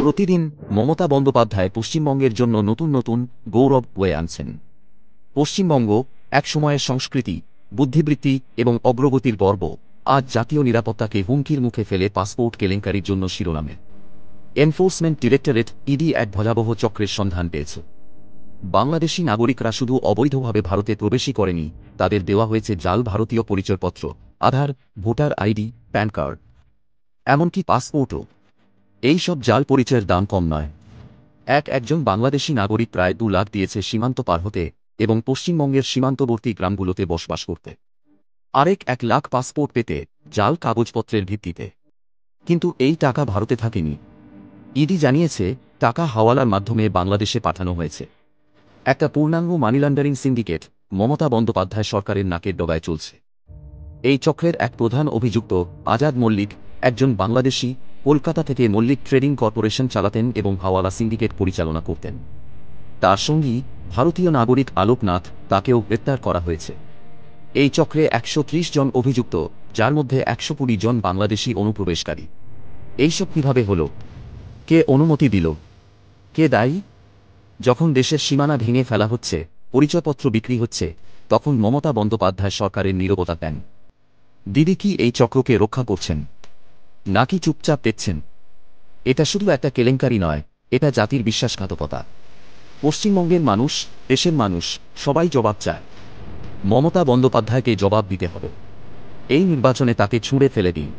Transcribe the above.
প্রতিদিন মমতা বন্দ্যোপাধ্যায় পশ্চিমবঙ্গের জন্য নতুন নতুন গৌরব বয়ে আনছেন। পশ্চিমবঙ্গ এক সময়ের সংস্কৃতি, বুদ্ধিবৃত্তি এবং অগ্রগতির গর্ব আজ জাতীয় নিরাপত্তাকে হুমকির মুখে ফেলে পাসপোর্ট কেলেঙ্কারির জন্য শিরোনামে। এনফোর্সমেন্ট ডিরেক্টরেট ইডি এক ভয়াবহ চক্রের সন্ধান পেয়েছে। বাংলাদেশি নাগরিকরা শুধু অবৈধভাবে ভারতে প্রবেশই করেনি, তাদের দেওয়া হয়েছে জাল ভারতীয় পরিচয়পত্র, আধার, ভোটার আইডি, প্যান কার্ড, এমনকি পাসপোর্টও। এই সব জাল পরিচয়ের দাম কম নয়। একজন বাংলাদেশি নাগরিক প্রায় 2 লাখ দিয়েছে সীমান্ত পার হতে এবং পশ্চিমবঙ্গের সীমান্তবর্তী গ্রামগুলোতে বসবাস করতে। আরেক 1 লাখ পাসপোর্ট পেতে, জাল কাগজপত্রের ভিত্তিতে। কিন্তু এই টাকা ভারতে থাকেনি। ইডি জানিয়েছে, টাকা হাওয়ালার মাধ্যমে বাংলাদেশে পাঠানো হয়েছে। একটা পূর্ণাঙ্গ money laundering syndicate Mamata Bandyopadhyay সরকারের নাকের ডগায় চলছে। এই চক্রের এক প্রধান অভিযুক্ত আজাদ মল্লিক, একজন বাংলাদেশি, কলকাতা থেকে মল্লিক ট্রেডিং কর্পোরেশন চালাতেন এবং হাওয়ালা সিন্ডিকেট পরিচালনা করতেন। তার সঙ্গী ভারতীয় নাগরিক আলোক নাথ, তাকেও গ্রেপ্তার করা হয়েছে। এই চক্রে 130 জন অভিযুক্ত, যার মধ্যে 120 জন বাংলাদেশি অনুপ্রবেশকারী। এইসব কিভাবে হলো? কে অনুমতি দিল? কে দায়ী? যখন দেশের সীমানা ভেঙে ফেলা হচ্ছে, পরিচয়পত্র বিক্রি হচ্ছে, তখন মমতা বন্দ্যোপাধ্যায় সরকারের নীরবতা কেন? দিদি কি এই চক্রকে রক্ষা করছেন, নাকি চুপচাপ দেখছেন? এটা শুধু একটা কেলেঙ্কারি নয়, এটা জাতির বিশ্বাসঘাতকতা। পশ্চিমবঙ্গের মানুষ, দেশের মানুষ, সবাই জবাব চায়। মমতা বন্দ্যোপাধ্যায়কে জবাব দিতে হবে। এই নির্বাচনে তাকে ছুঁড়ে ফেলে দিন।